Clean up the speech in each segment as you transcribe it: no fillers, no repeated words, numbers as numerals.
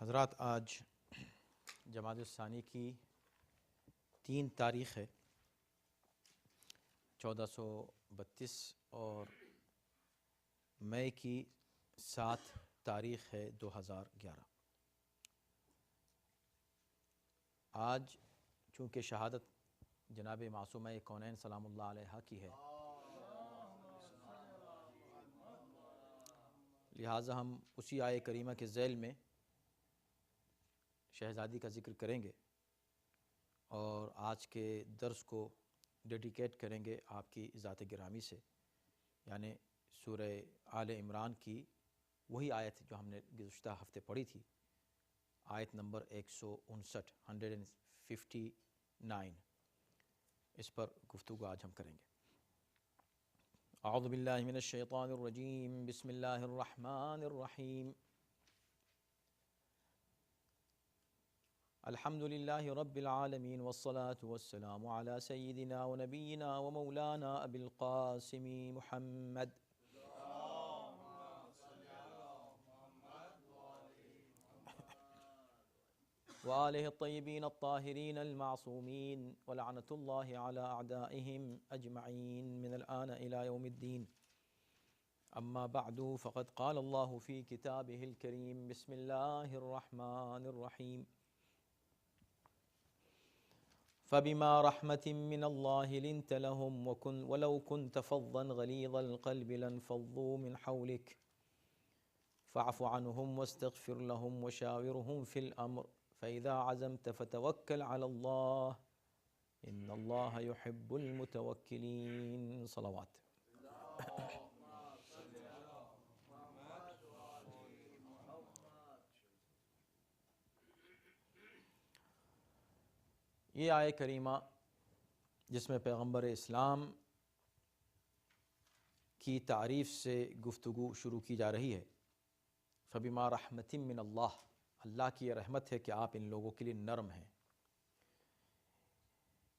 حضرات، آج جمادی الثانی کی 3 تاریخ ہے، 1432، اور مئی کی 7 تاریخ ہے 2011۔ آج چونکہ شہادت جناب معصومہ کونین سلام اللہ علیہ کی ہے، لہٰذا ہم اسی آیہ کریمہ کے ذیل میں شہزادی کا ذکر کریں گے اور آج کے درس کو ڈیڈیکیٹ کریں گے آپ کی ذات گرامی سے، یعنی سورہ آل عمران کی وہی آیت جو ہم نے گزشتہ ہفتے پڑھی تھی، آیت نمبر 159، اس پر گفتگو آج ہم کریں گے۔ اعوذ باللہ من الشیطان الرجیم، بسم اللہ الرحمن الرحیم۔ الحمد للہ رب العالمین، والصلاة والسلام علی سیدنا و نبینا و مولانا ابی القاسم محمد وآلہ الطیبین الطاہرین المعصومین، ولعنۃ اللہ علی اعدائہم اجمعین من الآن الی یوم الدین۔ اما بعد فقد قال اللہ فی کتابہ الکریم، بسم اللہ الرحمن الرحیم۔ فبما رحمة من الله لنت لهم ولو كنت فظا غليظ القلب لانفضوا من حولك فاعف عنهم واستغفر لهم وشاورهم في الأمر فإذا عزمت فتوكل على الله إن الله يحب المتوكلين۔ صلوات۔ یہ آیہ کریمہ جس میں پیغمبر اسلام کی تعریف سے گفتگو شروع کی جا رہی ہے، فبما رحمت من اللہ، اللہ کی یہ رحمت ہے کہ آپ ان لوگوں کے لیے نرم ہیں۔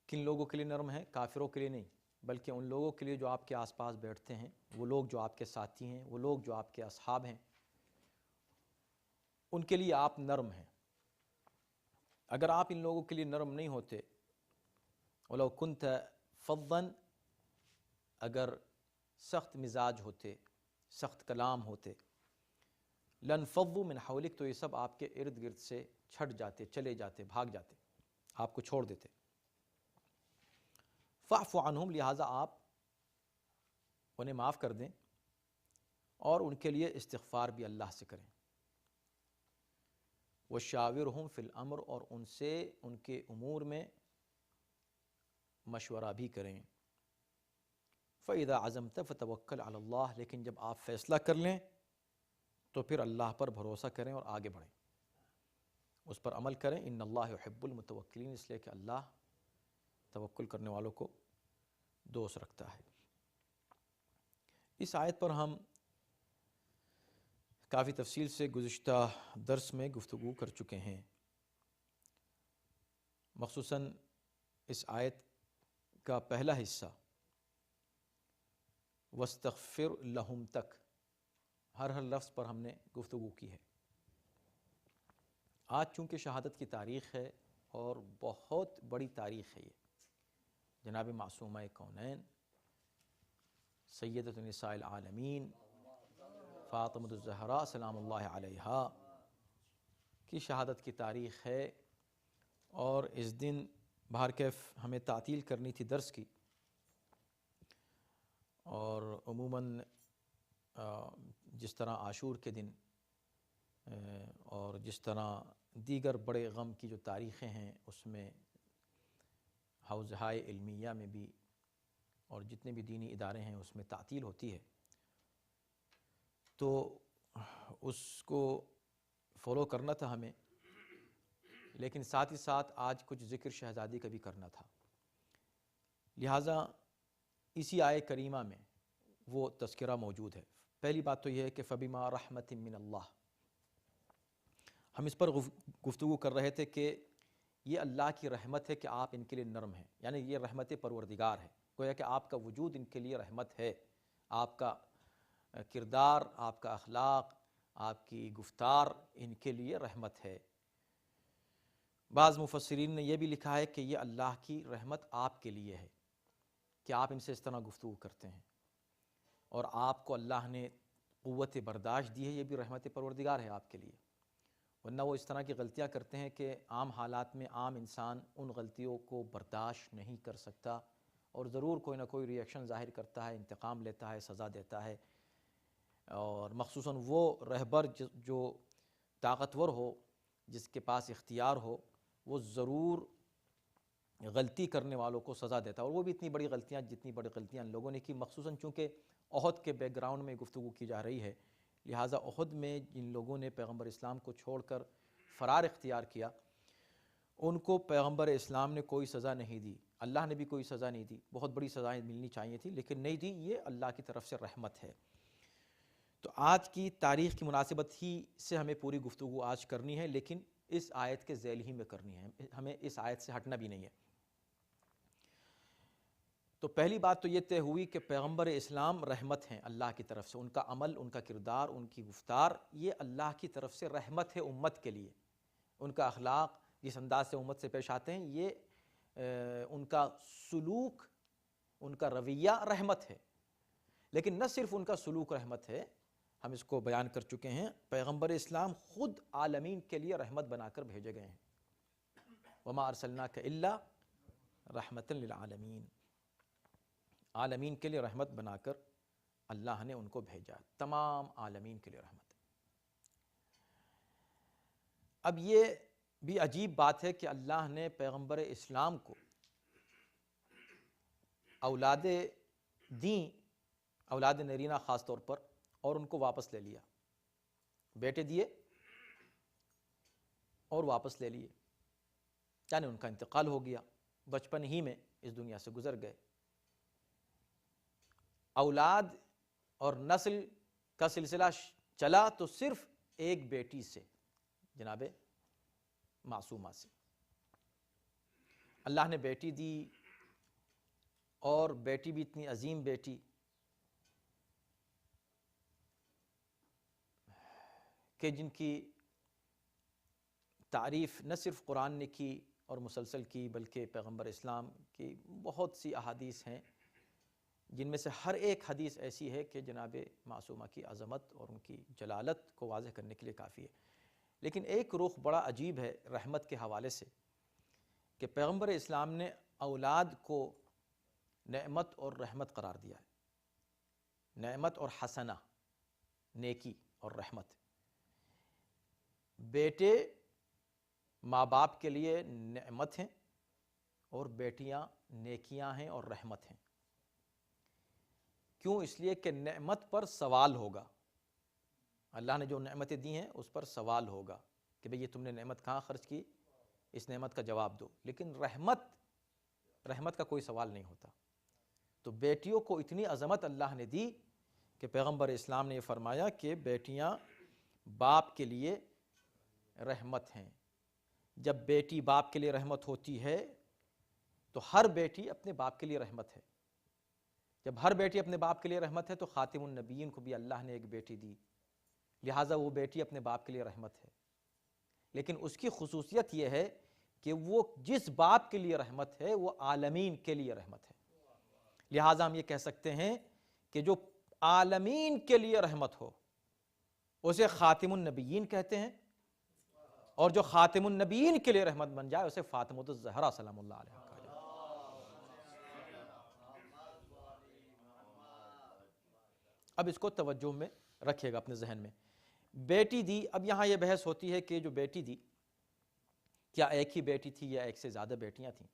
کن لوگوں کے لیے نرم ہیں؟ کافروں کے لیے نہیں، بلکہ ان لوگوں کے لیے جو آپ کے آس پاس بیٹھتے ہیں، وہ لوگ جو آپ کے ساتھی ہیں، وہ لوگ جو آپ کے اصحاب ہیں، ان کے لیے آپ نرم ہیں۔ اگر آپ ان لوگوں کے لیے نرم نہیں ہوتے، وَلَوْ كُنْتَ فَظًّا، اگر سخت مزاج ہوتے، سخت کلام ہوتے، لَانْفَضُّوا مِنْ حَوْلِكَ، تو یہ سب آپ کے ارد گرد سے چھٹ جاتے، چلے جاتے، بھاگ جاتے، آپ کو چھوڑ دیتے۔ فَاعْفُ عَنْهُمْ، لہٰذا آپ انہیں معاف کر دیں اور ان کے لیے استغفار بھی اللہ سے کریں۔ وَشَاوِرْهُمْ فِي الْأَمْرِ، اور ان سے ان کے امور میں مشورہ بھی کریں۔ فَإِذَا عَزَمْتَ فَتَوَكَّلْ عَلَى اللَّهِ، لیکن جب آپ فیصلہ کر لیں تو پھر اللہ پر بھروسہ کریں اور آگے بڑھیں، اس پر عمل کریں۔ إِنَّ اللَّهَ يُحِبُّ الْمُتَوَكِّلِينَ، اس لیے کہ اللہ توکل کرنے والوں کو دوست رکھتا ہے۔ اس آیت پر ہم کافی تفصیل سے گزشتہ درس میں گفتگو کر چکے ہیں، مخصوصاً اس آیت کا پہلا حصہ وَاسْتَغْفِرْ لَهُمْ تک ہر لفظ پر ہم نے گفتگو کی ہے۔ آج چونکہ شہادت کی تاریخ ہے اور بہت بڑی تاریخ ہے، یہ جناب معصومہ کونین سیدۃ النساء العالمین فاطمۃ الزہراء سلام اللہ علیہا کی شہادت کی تاریخ ہے، اور اس دن بہرکیف ہمیں تعطیل کرنی تھی درس کی، اور عموماً جس طرح عاشور کے دن اور جس طرح دیگر بڑے غم کی جو تاریخیں ہیں، اس میں حوزہائے علمیہ میں بھی اور جتنے بھی دینی ادارے ہیں اس میں تعطیل ہوتی ہے، تو اس کو فالو کرنا تھا ہمیں، لیکن ساتھ ہی ساتھ آج کچھ ذکر شہزادی کا بھی کرنا تھا، لہٰذا اسی آیہ کریمہ میں وہ تذکرہ موجود ہے۔ پہلی بات تو یہ ہے کہ فَبِمَا رَحْمَةٍ مِّنَ اللَّهِ، ہم اس پر گفتگو کر رہے تھے کہ یہ اللہ کی رحمت ہے کہ آپ ان کے لیے نرم ہیں، یعنی یہ رحمت پروردگار ہے، گویا کہ آپ کا وجود ان کے لیے رحمت ہے، آپ کا کردار، آپ کا اخلاق، آپ کی گفتار ان کے لیے رحمت ہے۔ بعض مفسرین نے یہ بھی لکھا ہے کہ یہ اللہ کی رحمت آپ کے لیے ہے کہ آپ ان سے اس طرح گفتگو کرتے ہیں، اور آپ کو اللہ نے قوت برداشت دی ہے، یہ بھی رحمت پروردگار ہے آپ کے لیے، ورنہ وہ اس طرح کی غلطیاں کرتے ہیں کہ عام حالات میں عام انسان ان غلطیوں کو برداشت نہیں کر سکتا، اور ضرور کوئی نہ کوئی ری ایکشن ظاہر کرتا ہے، انتقام لیتا ہے، سزا دیتا ہے، اور خصوصاً وہ رہبر جو طاقتور ہو، جس کے پاس اختیار ہو، وہ ضرور غلطی کرنے والوں کو سزا دیتا ہے، اور وہ بھی اتنی بڑی غلطیاں جتنی بڑی غلطیاں ان لوگوں نے کی، مخصوصاً چونکہ احد کے بیک گراؤنڈ میں گفتگو کی جا رہی ہے، لہٰذا احد میں جن لوگوں نے پیغمبر اسلام کو چھوڑ کر فرار اختیار کیا، ان کو پیغمبر اسلام نے کوئی سزا نہیں دی، اللہ نے بھی کوئی سزا نہیں دی، بہت بڑی سزائیں ملنی چاہیے تھی لیکن نہیں دی، یہ اللہ کی طرف سے رحمت ہے۔ تو آج کی تاریخ کی مناسبت ہی سے ہمیں پوری گفتگو آج کرنی ہے، لیکن اس آیت کے ذیل ہی میں کرنی ہے، ہمیں اس آیت سے ہٹنا بھی نہیں ہے۔ تو پہلی بات تو یہ طے ہوئی کہ پیغمبر اسلام رحمت ہیں اللہ کی طرف سے، ان کا عمل، ان کا کردار، ان کی گفتار، یہ اللہ کی طرف سے رحمت ہے امت کے لیے، ان کا اخلاق جس انداز سے امت سے پیش آتے ہیں، یہ ان کا سلوک، ان کا رویہ رحمت ہے۔ لیکن نہ صرف ان کا سلوک رحمت ہے، ہم اس کو بیان کر چکے ہیں، پیغمبر اسلام خود عالمین کے لیے رحمت بنا کر بھیجے گئے ہیں، وما ارسلناک الا رحمتا للعالمین، عالمین کے لیے رحمت بنا کر اللہ نے ان کو بھیجا، تمام عالمین کے لیے رحمت۔ اب یہ بھی عجیب بات ہے کہ اللہ نے پیغمبر اسلام کو اولاد دیں، اولاد نرینہ خاص طور پر، اور ان کو واپس لے لیا، بیٹے دیے اور واپس لے لیے، یعنی ان کا انتقال ہو گیا، بچپن ہی میں اس دنیا سے گزر گئے۔ اولاد اور نسل کا سلسلہ چلا تو صرف ایک بیٹی سے، جناب معصومہ سے، اللہ نے بیٹی دی، اور بیٹی بھی اتنی عظیم بیٹی کہ جن کی تعریف نہ صرف قرآن نے کی اور مسلسل کی، بلکہ پیغمبر اسلام کی بہت سی احادیث ہیں، جن میں سے ہر ایک حدیث ایسی ہے کہ جناب معصومہ کی عظمت اور ان کی جلالت کو واضح کرنے کے لیے کافی ہے۔ لیکن ایک رخ بڑا عجیب ہے رحمت کے حوالے سے، کہ پیغمبر اسلام نے اولاد کو نعمت اور رحمت قرار دیا ہے، نعمت اور حسنہ، نیکی اور رحمت۔ بیٹے ماں باپ کے لیے نعمت ہیں، اور بیٹیاں نیکیاں ہیں اور رحمت ہیں۔ کیوں؟ اس لیے کہ نعمت پر سوال ہوگا، اللہ نے جو نعمتیں دی ہیں اس پر سوال ہوگا کہ بھئی یہ تم نے نعمت کہاں خرچ کی، اس نعمت کا جواب دو۔ لیکن رحمت کا کوئی سوال نہیں ہوتا۔ تو بیٹیوں کو اتنی عظمت اللہ نے دی کہ پیغمبر اسلام نے یہ فرمایا کہ بیٹیاں باپ کے لیے رحمت ہیں۔ جب بیٹی باپ کے لیے رحمت ہوتی ہے تو ہر بیٹی اپنے باپ کے لیے رحمت ہے۔ جب ہر بیٹی اپنے باپ کے لیے رحمت ہے تو خاتم النبیین کو بھی اللہ نے ایک بیٹی دی، لہٰذا وہ بیٹی اپنے باپ کے لیے رحمت ہے۔ لیکن اس کی خصوصیت یہ ہے کہ وہ جس باپ کے لیے رحمت ہے وہ عالمین کے لیے رحمت ہے، لہٰذا ہم یہ کہہ سکتے ہیں کہ جو عالمین کے لیے رحمت ہو اسے خاتم النبیین کہتے ہیں، اور جو خاتم النبیین کے لیے رحمت بن جائے اسے فاطمۃ الزہرا سلام اللہ علیہا کہا جائے۔ اب اس کو توجہ میں رکھیے گا اپنے ذہن میں، بیٹی دی۔ اب یہاں یہ بحث ہوتی ہے کہ جو بیٹی دی کیا ایک ہی بیٹی تھی یا ایک سے زیادہ بیٹیاں تھیں؟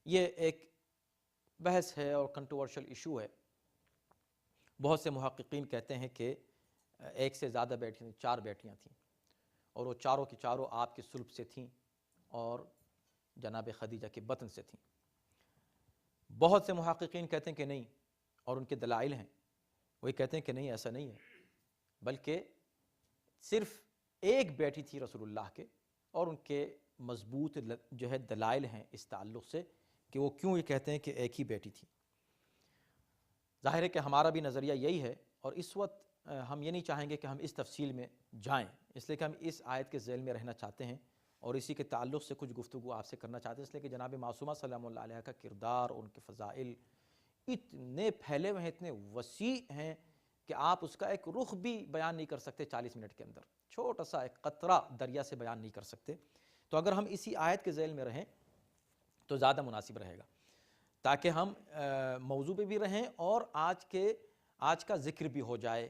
یہ ایک بحث ہے اور کنٹروورشل ایشو ہے۔ بہت سے محققین کہتے ہیں کہ ایک سے زیادہ بیٹیاں، 4 بیٹیاں تھیں، اور وہ چاروں کی چاروں آپ کے صلب سے تھیں اور جناب خدیجہ کے بطن سے تھیں۔ بہت سے محققین کہتے ہیں کہ نہیں، اور ان کے دلائل ہیں، وہی کہتے ہیں کہ نہیں، ایسا نہیں ہے، بلکہ صرف ایک بیٹی تھی رسول اللہ کے، اور ان کے مضبوط جو ہے دلائل ہیں اس تعلق سے کہ وہ کیوں یہ کہتے ہیں کہ ایک ہی بیٹی تھی۔ ظاہر ہے کہ ہمارا بھی نظریہ یہی ہے، اور اس وقت ہم یہ نہیں چاہیں گے کہ ہم اس تفصیل میں جائیں، اس لیے کہ ہم اس آیت کے ذیل میں رہنا چاہتے ہیں اور اسی کے تعلق سے کچھ گفتگو آپ سے کرنا چاہتے ہیں، اس لیے کہ جناب معصومہ سلام اللہ علیہ کا کردار اور ان کے فضائل اتنے پھیلے ہوئے ہیں، اتنے وسیع ہیں کہ آپ اس کا ایک رخ بھی بیان نہیں کر سکتے 40 منٹ کے اندر، چھوٹا سا ایک قطرہ دریا سے بیان نہیں کر سکتے۔ تو اگر ہم اسی آیت کے ذیل میں رہیں تو زیادہ مناسب رہے گا، تاکہ ہم موضوع پہ بھی رہیں اور آج کا ذکر بھی ہو جائے،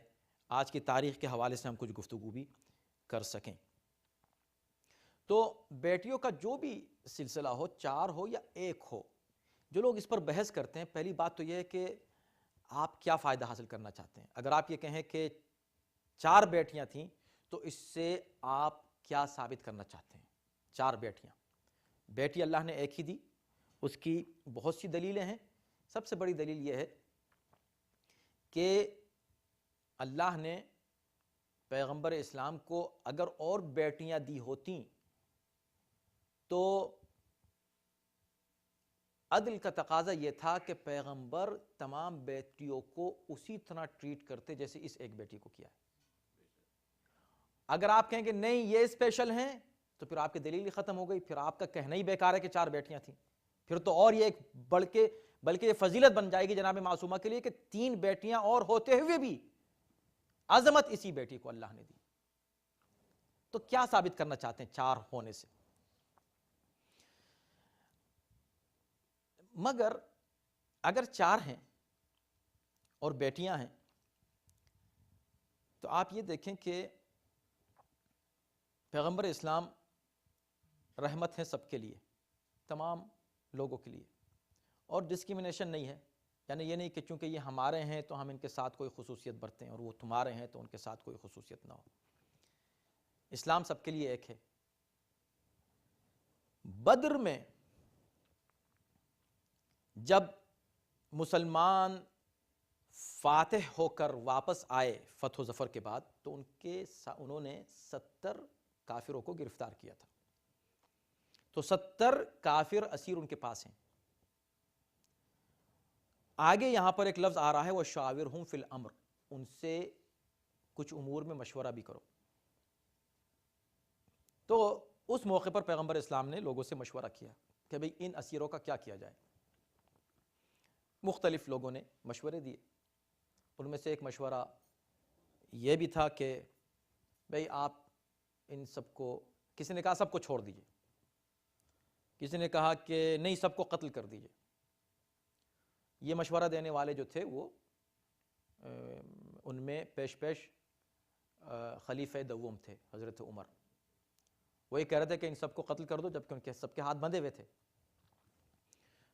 آج کی تاریخ کے حوالے سے ہم کچھ گفتگو بھی کر سکیں۔ تو بیٹیوں کا جو بھی سلسلہ ہو، 4 ہو یا 1 ہو، جو لوگ اس پر بحث کرتے ہیں، پہلی بات تو یہ ہے کہ آپ کیا فائدہ حاصل کرنا چاہتے ہیں۔ اگر آپ یہ کہیں کہ 4 بیٹیاں تھیں تو اس سے آپ کیا ثابت کرنا چاہتے ہیں؟ 4 بیٹیاں، بیٹی اللہ نے ایک ہی دی، اس کی بہت سی دلیلیں ہیں۔ سب سے بڑی دلیل یہ ہے کہ اللہ نے پیغمبر اسلام کو اگر اور بیٹیاں دی ہوتیں تو عدل کا تقاضا یہ تھا کہ پیغمبر تمام بیٹیوں کو اسی طرح ٹریٹ کرتے جیسے اس ایک بیٹی کو کیا ہے۔ اگر آپ کہیں کہ نہیں یہ اسپیشل ہیں تو پھر آپ کی دلیل ہی ختم ہو گئی، پھر آپ کا کہنا ہی بیکار ہے کہ 4 بیٹیاں تھیں، پھر تو اور یہ ایک بلکہ یہ فضیلت بن جائے گی جناب معصومہ کے لیے کہ 3 بیٹیاں اور ہوتے ہوئے بھی عظمت اسی بیٹی کو اللہ نے دی۔ تو کیا ثابت کرنا چاہتے ہیں 4 ہونے سے؟ مگر اگر 4 ہیں اور بیٹیاں ہیں تو آپ یہ دیکھیں کہ پیغمبر اسلام رحمت ہے سب کے لیے، تمام لوگوں کے لیے، اور ڈسکریمنیشن نہیں ہے، یعنی یہ نہیں کہ چونکہ یہ ہمارے ہیں تو ہم ان کے ساتھ کوئی خصوصیت برتیں اور وہ تمہارے ہیں تو ان کے ساتھ کوئی خصوصیت نہ ہو۔ اسلام سب کے لیے ایک ہے۔ بدر میں جب مسلمان فاتح ہو کر واپس آئے فتح و ظفر کے بعد تو انہوں نے 70 کافروں کو گرفتار کیا تھا، تو 70 کافر اسیر ان کے پاس ہیں۔ آگے یہاں پر ایک لفظ آ رہا ہے وَشَاوِرْهُمْ فِي الْأَمْرِ، ان سے کچھ امور میں مشورہ بھی کرو۔ تو اس موقع پر پیغمبر اسلام نے لوگوں سے مشورہ کیا کہ بھئی ان اسیروں کا کیا کیا جائے۔ مختلف لوگوں نے مشورے دیے، ان میں سے ایک مشورہ یہ بھی تھا کہ بھئی آپ ان سب کو، کسی نے کہا سب کو چھوڑ دیجئے، کسی نے کہا کہ نہیں سب کو قتل کر دیجئے۔ یہ مشورہ دینے والے جو تھے وہ ان میں پیش خلیفہ دوم تھے حضرت عمر، وہ یہ کہہ رہے تھے کہ ان سب کو قتل کر دو جبکہ ان کے سب کے ہاتھ بندھے ہوئے تھے۔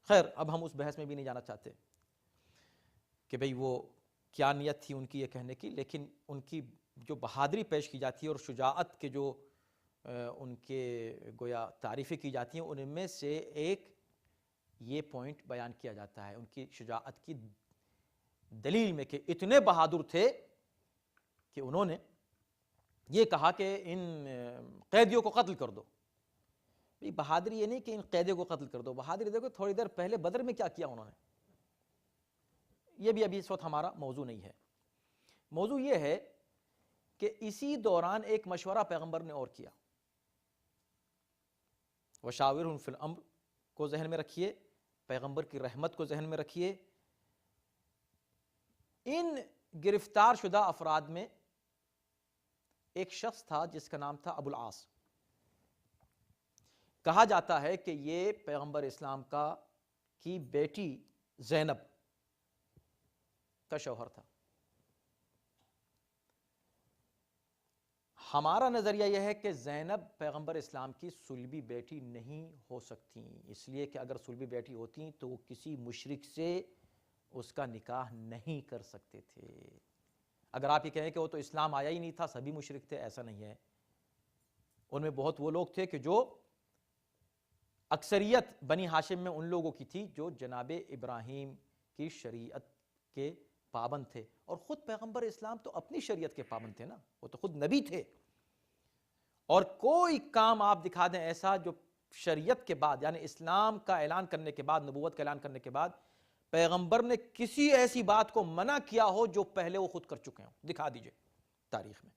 خیر اب ہم اس بحث میں بھی نہیں جانا چاہتے کہ بھئی وہ کیا نیت تھی ان کی یہ کہنے کی، لیکن ان کی جو بہادری پیش کی جاتی ہے اور شجاعت کے جو ان کے گویا تعریفیں کی جاتی ہیں، ان میں سے ایک یہ پوائنٹ بیان کیا جاتا ہے ان کی شجاعت کی دلیل میں کہ اتنے بہادر تھے کہ انہوں نے یہ کہا کہ ان قیدیوں کو قتل کر دو۔ بہادری یہ نہیں کہ ان قیدیوں کو قتل کر دو، بہادری دیکھو تھوڑی دیر پہلے بدر میں کیا کیا انہوں نے۔ یہ بھی ابھی اس وقت ہمارا موضوع نہیں ہے، موضوع یہ ہے کہ اسی دوران ایک مشورہ پیغمبر نے اور کیا۔ وَشَاوِرْهُمْ فِي الْأَمْرِ کو ذہن میں رکھیے، پیغمبر کی رحمت کو ذہن میں رکھیے۔ ان گرفتار شدہ افراد میں ایک شخص تھا جس کا نام تھا ابو العاص، کہا جاتا ہے کہ یہ پیغمبر اسلام کی بیٹی زینب کا شوہر تھا۔ ہمارا نظریہ یہ ہے کہ زینب پیغمبر اسلام کی صلبی بیٹی نہیں ہو سکتی، اس لیے کہ اگر صلبی بیٹی ہوتی تو وہ کسی مشرک سے اس کا نکاح نہیں کر سکتے تھے۔ اگر آپ یہ کہیں کہ وہ تو اسلام آیا ہی نہیں تھا سبھی مشرک تھے، ایسا نہیں ہے۔ ان میں بہت وہ لوگ تھے کہ جو اکثریت بنی ہاشم میں ان لوگوں کی تھی جو جناب ابراہیم کی شریعت کے پابند تھے، اور خود پیغمبر اسلام تو اپنی شریعت کے پابند تھے نا، وہ تو خود نبی تھے۔ اور کوئی کام آپ دکھا دیں ایسا جو شریعت کے بعد یعنی اسلام کا اعلان کرنے کے بعد، نبوت کا اعلان کرنے کے بعد پیغمبر نے کسی ایسی بات کو منع کیا ہو جو پہلے وہ خود کر چکے ہوں؟ دکھا دیجئے تاریخ میں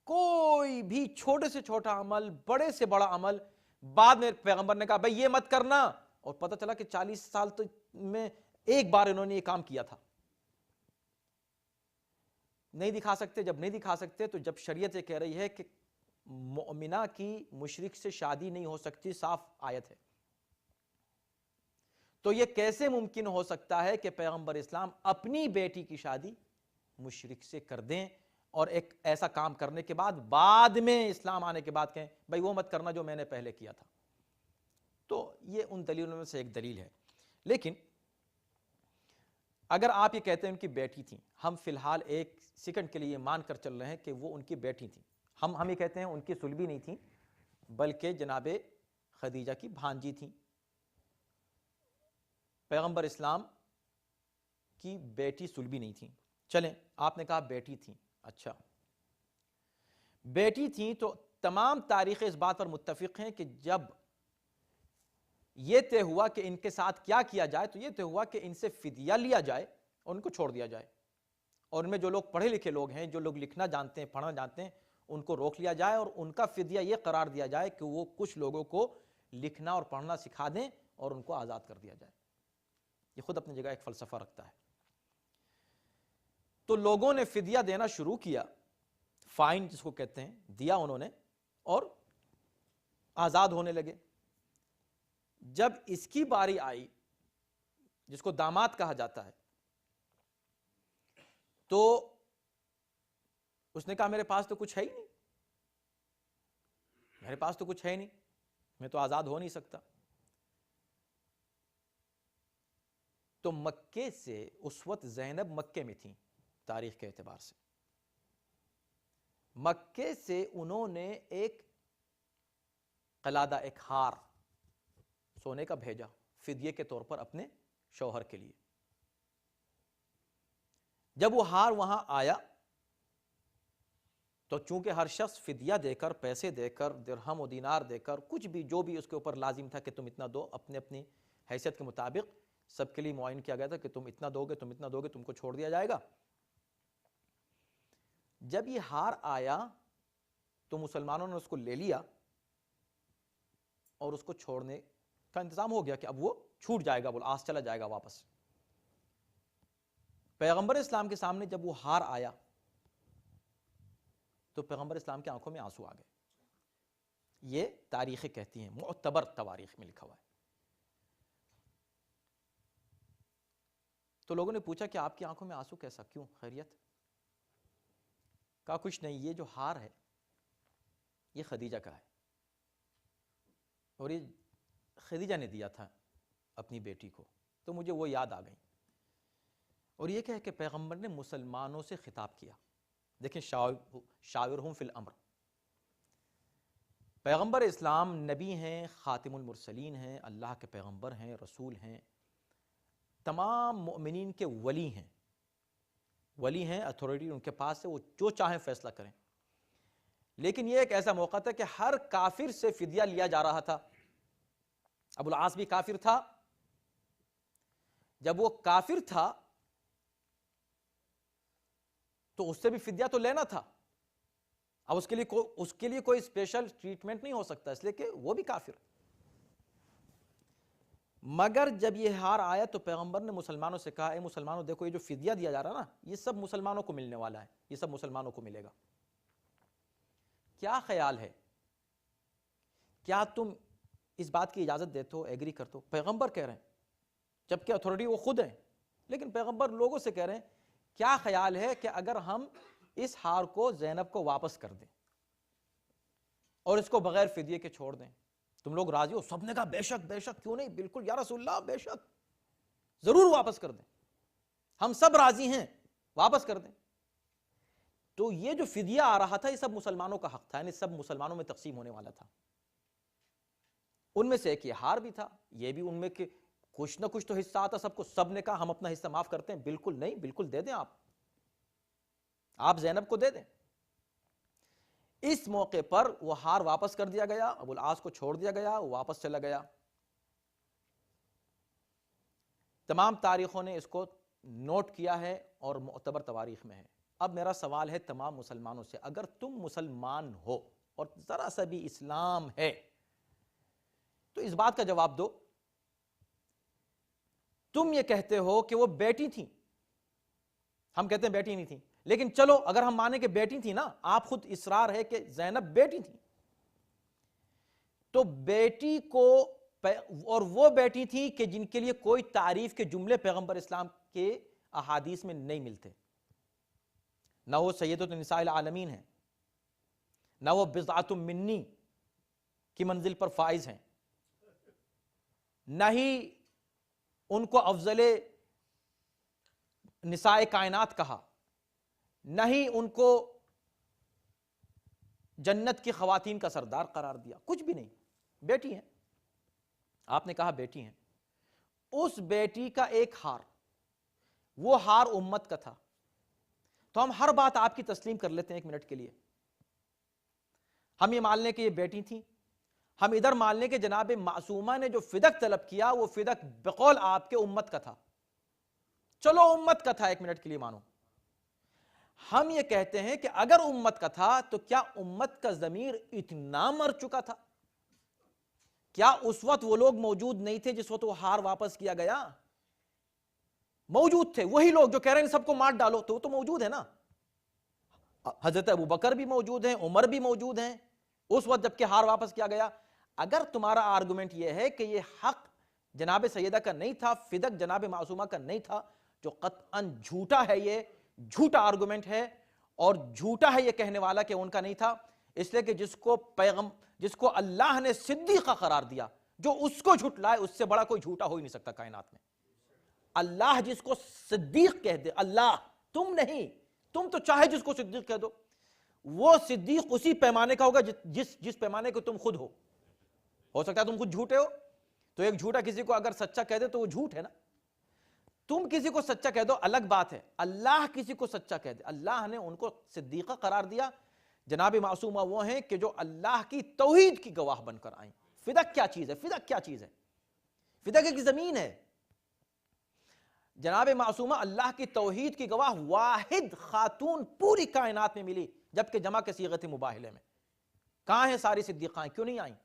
کوئی بھی چھوٹے سے چھوٹا عمل، بڑے سے بڑا عمل بعد میں پیغمبر نے کہا بھئی یہ مت کرنا، اور پتہ چلا کہ 40 سال میں ایک بار انہوں نے یہ کام کیا تھا۔ نہیں دکھا سکتے، جب نہیں دکھا سکتے تو جب شریعت یہ کہہ رہی ہے کہ مؤمنہ کی مشرک سے شادی نہیں ہو سکتی، صاف آیت ہے، تو یہ کیسے ممکن ہو سکتا ہے کہ پیغمبر اسلام اپنی بیٹی کی شادی مشرک سے کر دیں اور ایک ایسا کام کرنے کے بعد میں اسلام آنے کے بعد کہیں بھئی وہ مت کرنا جو میں نے پہلے کیا تھا؟ تو یہ ان دلیلوں میں سے ایک دلیل ہے۔ لیکن اگر آپ یہ کہتے ہیں ان کی بیٹی تھیں، ہم فی الحال ایک سیکنڈ کے لیے مان کر چل رہے ہیں کہ وہ ان کی بیٹی تھیں، ہم یہ کہتے ہیں ان کی صلبی نہیں تھیں بلکہ جناب خدیجہ کی بھانجی تھیں، پیغمبر اسلام کی بیٹی صلبی نہیں تھیں۔ چلیں، آپ نے کہا بیٹی تھیں، اچھا بیٹی تھیں تو تمام تاریخ اس بات پر متفق ہیں کہ جب یہ طے ہوا کہ ان کے ساتھ کیا کیا جائے تو یہ طے ہوا کہ ان سے فدیہ لیا جائے اور ان کو چھوڑ دیا جائے، اور ان میں جو لوگ پڑھے لکھے لوگ ہیں، جو لوگ لکھنا جانتے ہیں، پڑھنا جانتے ہیں، ان کو روک لیا جائے اور ان کا فدیہ یہ قرار دیا جائے کہ وہ کچھ لوگوں کو لکھنا اور پڑھنا سکھا دیں اور ان کو آزاد کر دیا جائے۔ یہ خود اپنی جگہ ایک فلسفہ رکھتا ہے۔ تو لوگوں نے فدیہ دینا شروع کیا، فائن جس کو کہتے ہیں، دیا انہوں نے اور آزاد ہونے لگے۔ جب اس کی باری آئی، جس کو داماد کہا جاتا ہے، تو اس نے کہا میرے پاس تو کچھ ہے ہی نہیں، میرے پاس تو کچھ ہے ہی نہیں، میں تو آزاد ہو نہیں سکتا۔ تو مکے سے اس وقت زینب مکے میں تھیں تاریخ کے اعتبار سے، مکے سے انہوں نے ایک قلادہ، ایک ہار سونے کا بھیجا فدیے کے طور پر اپنے شوہر کے لیے۔ جب وہ ہار وہاں آیا تو چونکہ ہر شخص فدیہ دے کر، پیسے دے کر، درہم و دینار دے کر، کچھ بھی جو بھی اس کے اوپر لازم تھا کہ تم اتنا دو، اپنے اپنی حیثیت کے مطابق سب کے لیے معین کیا گیا تھا کہ تم اتنا دو گے، تم اتنا دو گے، تم کو چھوڑ دیا جائے گا۔ جب یہ ہار آیا تو مسلمانوں نے اس کو لے لیا اور اس کو چھوڑنے کا انتظام ہو گیا کہ اب وہ چھوٹ جائے گا، آس چلا جائے گا واپس۔ پیغمبر اسلام کے سامنے جب وہ ہار آیا تو پیغمبر اسلام کی آنکھوں میں آنسو آ گئے۔ یہ تاریخیں کہتی ہیں، معتبر تواریخ میں لکھا ہوا ہے۔ تو لوگوں نے پوچھا کہ آپ کی آنکھوں میں آنسو کیسا، کیوں، خیریت؟ کہا کچھ نہیں، یہ جو ہار ہے یہ خدیجہ کا ہے، اور یہ خدیجہ نے دیا تھا اپنی بیٹی کو، تو مجھے وہ یاد آ گئی۔ اور یہ کہ پیغمبر نے مسلمانوں سے خطاب کیا، دیکھیں شاورہم فی الامر، پیغمبر اسلام نبی ہیں، خاتم المرسلین ہیں، اللہ کے پیغمبر ہیں، رسول ہیں، تمام مؤمنین کے ولی ہیں، ولی ہیں، اتھارٹی ان کے پاس ہے، وہ جو چاہیں فیصلہ کریں۔ لیکن یہ ایک ایسا موقع تھا کہ ہر کافر سے فدیہ لیا جا رہا تھا۔ ابو العاص بھی کافر تھا، جب وہ کافر تھا تو اس سے بھی فدیہ تو لینا تھا، اب اس کے لیے کوئی اسپیشل ٹریٹمنٹ نہیں ہو سکتا، اس لیے کہ وہ بھی کافر۔ مگر جب یہ ہار آیا تو پیغمبر نے مسلمانوں سے کہا، اے مسلمانوں دیکھو یہ جو فدیہ دیا جا رہا نا، یہ سب مسلمانوں کو ملنے والا ہے، یہ سب مسلمانوں کو ملے گا۔ کیا خیال ہے، کیا تم اس بات کی اجازت دیتے ہو، ایگری کرتے ہو؟ پیغمبر کہہ رہے ہیں، جبکہ اتھارٹی وہ خود ہیں، لیکن پیغمبر لوگوں سے کہہ رہے ہیں کیا خیال ہے کہ اگر ہم اس ہار کو زینب کو واپس کر دیں اور اس کو بغیر فدیے کے چھوڑ دیں، تم لوگ راضی ہو؟ سب نے کہا بے شک، بے شک، کیوں نہیں، بالکل یا رسول اللہ، بے شک، ضرور واپس کر دیں، ہم سب راضی ہیں، واپس کر دیں۔ تو یہ جو فدیہ آ رہا تھا یہ سب مسلمانوں کا حق تھا، یعنی سب مسلمانوں میں تقسیم ہونے والا تھا۔ ان میں سے ایک یہ ہار بھی تھا، یہ بھی ان میں کہ کچھ نہ کچھ تو حصہ آتا سب کو۔ سب نے کہا ہم اپنا حصہ معاف کرتے ہیں، بالکل نہیں، بالکل دے دیں، آپ زینب کو دے دیں۔ اس موقع پر وہ ہار واپس کر دیا گیا، ابو العاص کو چھوڑ دیا گیا، وہ واپس چلا گیا۔ تمام تاریخوں نے اس کو نوٹ کیا ہے اور معتبر تواریخ میں ہے۔ اب میرا سوال ہے تمام مسلمانوں سے، اگر تم مسلمان ہو اور ذرا سا بھی اسلام ہے تو اس بات کا جواب دو، تم یہ کہتے ہو کہ وہ بیٹی تھیں، ہم کہتے ہیں بیٹی نہیں تھیں، لیکن چلو اگر ہم مانیں کہ بیٹی تھی نا، آپ خود اصرار ہے کہ زینب بیٹی تھی، تو بیٹی کو اور وہ بیٹی تھی کہ جن کے لیے کوئی تعریف کے جملے پیغمبر اسلام کے احادیث میں نہیں ملتے، نہ وہ سیدۃ النساء العالمین ہیں، نہ وہ بضعۃ منی کی منزل پر فائز ہیں، نہ ہی ان کو افضل نساء کائنات کہا، نہ ہی ان کو جنت کی خواتین کا سردار قرار دیا، کچھ بھی نہیں، بیٹی ہیں۔ آپ نے کہا بیٹی ہیں، اس بیٹی کا ایک ہار، وہ ہار امت کا تھا، تو ہم ہر بات آپ کی تسلیم کر لیتے ہیں ایک منٹ کے لیے۔ ہم یہ مان لیں کہ یہ بیٹی تھی، ہم ادھر مان لیں کہ جناب معصومہ نے جو فدق طلب کیا وہ فدق بقول آپ کے امت کا تھا، چلو امت کا تھا، ایک منٹ کے لیے مانو۔ ہم یہ کہتے ہیں کہ اگر امت کا تھا تو کیا امت کا ضمیر اتنا مر چکا تھا؟ کیا اس وقت وہ لوگ موجود نہیں تھے جس وقت وہ ہار واپس کیا گیا؟ موجود تھے، وہی لوگ جو کہہ رہے ہیں سب کو مار ڈالو، تو وہ تو موجود ہے نا۔ حضرت ابوبکر بھی موجود ہیں، عمر بھی موجود ہیں اس وقت جب کہ ہار واپس کیا گیا۔ اگر تمہارا آرگومنٹ یہ ہے کہ یہ حق جناب سیدہ کا نہیں تھا، فدق جناب معصومہ کا نہیں تھا، جو قطعاً جھوٹا ہے، یہ جھوٹا آرگومنٹ ہے، اور جھوٹا ہے یہ کہنے والا کہ ان کا نہیں تھا، اس لیے کہ جس کو اللہ نے صدیقہ قرار دیا، جو اس کو جھٹلائے اس سے بڑا کوئی جھوٹا ہو ہی نہیں سکتا کائنات میں۔ اللہ جس کو صدیق کہہ دے، اللہ، تم نہیں، تم تو چاہے جس کو صدیق کہہ دو، وہ صدیق اسی پیمانے کا ہوگا جس پیمانے کو تم خود ہو سکتا ہے تم خود جھوٹے ہو، تو ایک جھوٹا کسی کو اگر سچا کہہ دے تو وہ جھوٹ ہے نا۔ تم کسی کو سچا کہہ دو الگ بات ہے، اللہ کسی کو سچا کہہ دے، اللہ نے ان کو صدیقہ قرار دیا۔ جناب معصومہ وہ ہیں کہ جو اللہ کی توحید کی گواہ بن کر آئیں۔ فدق کیا چیز ہے؟ فدق کیا چیز ہے؟ فدق ایک زمین ہے۔ جناب معصومہ اللہ کی توحید کی گواہ واحد خاتون پوری کائنات میں ملی، جبکہ جمع کے صیغت مباہلے میں۔ کہاں ہیں ساری صدیقہ؟ کیوں نہیں آئیں؟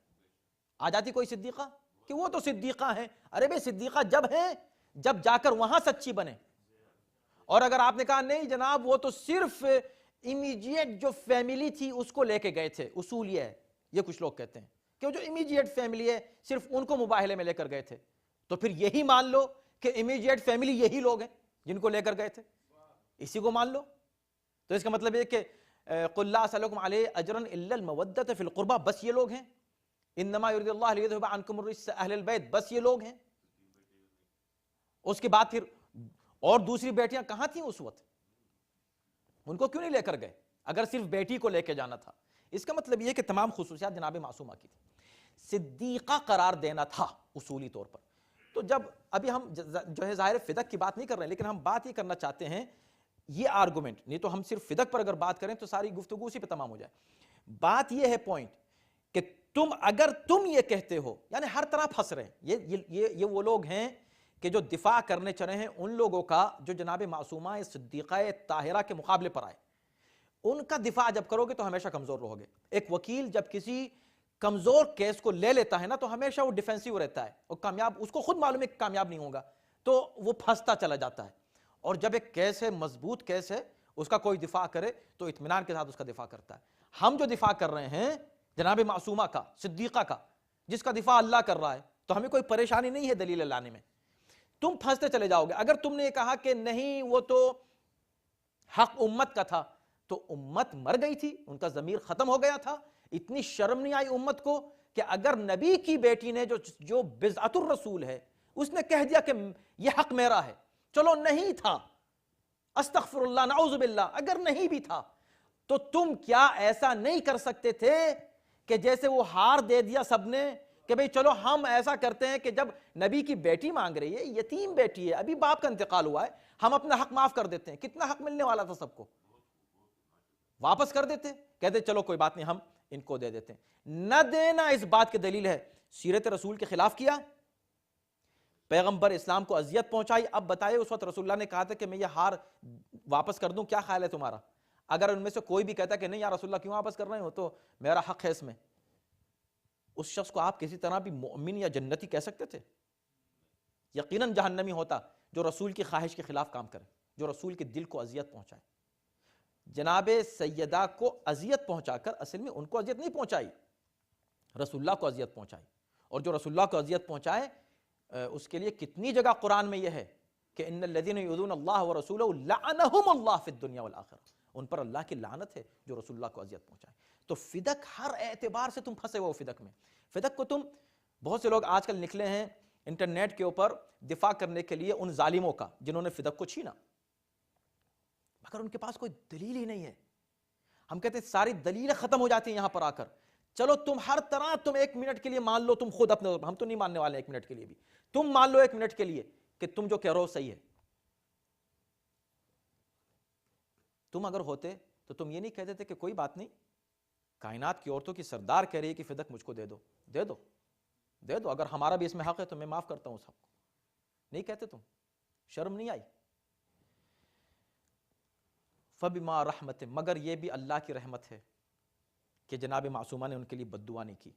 آ جاتی کوئی صدیقہ کہ وہ تو صدیقہ ہیں؟ ارے بھئی صدیقہ جب ہیں جب جا کر وہاں سچی بنے۔ اور اگر آپ نے کہا نہیں جناب وہ تو صرف امیجیٹ جو فیملی تھی اس کو لے کے گئے تھے، اصول یہ ہے، یہ کچھ لوگ کہتے ہیں کہ جو امیجیٹ فیملی ہے صرف ان کو مباہلے میں لے کر گئے تھے، تو پھر یہی مان لو کہ امیجیٹ فیملی یہی لوگ ہیں جن کو لے کر گئے تھے، اسی کو مان لو۔ تو اس کا مطلب یہ کہ قُلْ لَا أَسْأَلُكُمْ عَلَيْهِ أَجْرًا إِلَّا الْمَوَدَّةَ فِي الْقُرْبَى، بس یہ لوگ ہیں۔ إِنَّمَا يُرِيدُ اللَّهُ لِيُذْهِبَ عَنْكُمُ الرِّجْسَ أَهْلَ الْبَيْتِ، بس یہ لوگ ہیں۔ اس کے بعد پھر اور دوسری بیٹیاں کہاں تھیں اس وقت؟ ان کو کیوں نہیں لے کر گئے اگر صرف بیٹی کو لے کے جانا تھا؟ اس کا مطلب یہ کہ تمام خصوصیات جناب معصومہ کی تھی، صدیقہ قرار دینا تھا اصولی طور پر۔ تو جب ابھی ہم جو ہے ظاہر فدق کی بات نہیں کر رہے ہیں، لیکن ہم بات یہ کرنا چاہتے ہیں، یہ آرگومنٹ نہیں تو ہم صرف فدق پر اگر بات کریں تو ساری گفتگو اسی پہ تمام ہو جائے۔ بات یہ ہے پوائنٹ کہ اگر تم یہ کہتے ہو، یعنی ہر طرح پھنس رہے ہیں، یہ وہ لوگ ہیں کہ جو دفاع کرنے چلے ہیں ان لوگوں کا جو جناب معصومہ صدیقہ طاہرہ کے مقابلے پر آئے، ان کا دفاع جب کرو گے تو ہمیشہ کمزور رہو گے۔ ایک وکیل جب کسی کمزور کیس کو لے لیتا ہے نا تو ہمیشہ وہ ڈیفینسیو رہتا ہے، اور کامیاب، اس کو خود معلوم ہے کہ کامیاب نہیں ہوگا تو وہ پھنستا چلا جاتا ہے۔ اور جب ایک کیس ہے، مضبوط کیس ہے، اس کا کوئی دفاع کرے تو اطمینان کے ساتھ اس کا دفاع کرتا ہے۔ ہم جو دفاع کر رہے ہیں جناب معصومہ کا، صدیقہ کا، جس کا دفاع اللہ کر رہا ہے، تو ہمیں کوئی پریشانی نہیں ہے دلیل لانے میں۔ تم پھنستے چلے جاؤ گے۔ اگر تم نے یہ کہا کہ نہیں وہ تو حق امت کا تھا، تو امت مر گئی تھی، ان کا ضمیر ختم ہو گیا تھا۔ اتنی شرم نہیں آئی امت کو کہ اگر نبی کی بیٹی نے جو بضعۃ الرسول ہے اس نے کہہ دیا کہ یہ حق میرا ہے، چلو نہیں تھا، استغفر اللہ، نعوذ باللہ، اگر نہیں بھی تھا تو تم کیا ایسا نہیں کر سکتے تھے کہ جیسے وہ ہار دے دیا سب نے کہ بھئی چلو ہم ایسا کرتے ہیں کہ جب نبی کی بیٹی مانگ رہی ہے، یتیم بیٹی ہے، ابھی باپ کا انتقال ہوا ہے، ہم اپنا حق معاف کر دیتے ہیں۔ کتنا حق ملنے والا تھا سب کو، واپس کر دیتے، کہتے چلو کوئی بات نہیں ہم ان کو دے دیتے ہیں۔ نہ دینا اس بات کی دلیل ہے سیرت رسول کے خلاف کیا، پیغمبر اسلام کو اذیت پہنچائی. اب بتائیے اس وقت رسول اللہ نے کہا تھا کہ میں یہ ہار واپس کر دوں, کیا خیال ہے تمہارا؟ اگر ان میں سے کوئی بھی کہتا کہ نہیں یا رسول اللہ کیوں واپس کر رہے ہو, تو میرا حق ہے اس میں, اس شخص کو آپ کسی طرح بھی مومن یا جنتی کہہ سکتے تھے؟ یقیناً جہنمی ہوتا جو رسول کی خواہش کے خلاف کام کرے, جو رسول کے دل کو اذیت پہنچائے. جناب سیدہ کو اذیت پہنچا کر, اصل میں ان کو اذیت نہیں پہنچائی, رسول اللہ کو اذیت پہنچائی. اور جو رسول اللہ کو اذیت پہنچائے اس کے لیے کتنی جگہ قرآن میں یہ ہے کہ ان الذین یؤذون اللہ ورسولہ لعنہم اللہ فی الدنیا والآخرہ, ان پر اللہ کی لعنت ہے جو رسول اللہ کو اذیت پہنچائے. تو فدق ہر اعتبار سے تم پھنسے ہو فدق میں. فدق کو تم, بہت سے لوگ آج کل نکلے ہیں انٹرنیٹ کے اوپر دفاع کرنے کے لیے ان ظالموں کا جنہوں نے فدق کو چھینا, مگر ان کے پاس کوئی دلیل ہی نہیں ہے. ہم کہتے ہیں ساری دلیلیں ختم ہو جاتی ہیں یہاں پر آ کر. چلو تم ہر طرح تم ایک منٹ کے لیے مان لو, تم خود اپنے, ہم تو نہیں ماننے والے ایک منٹ کے لیے بھی, تم مان لو ایک منٹ کے لیے کہ تم جو کہہ رہو صحیح ہے. تم اگر ہوتے تو تم یہ نہیں کہتے تھے کہ کوئی بات نہیں, کائنات کی عورتوں کی سردار کہہ رہی ہے کہ فدق مجھ کو دے دو, دے دو, دے دو, اگر ہمارا بھی اس میں حق ہے تو میں معاف کرتا ہوں اس حق کو. نہیں کہتے تم؟ شرم نہیں آئی؟ فبما رحمت, مگر یہ بھی اللہ کی رحمت ہے کہ جناب معصومہ نے ان کے لیے بد دعا نہیں کی.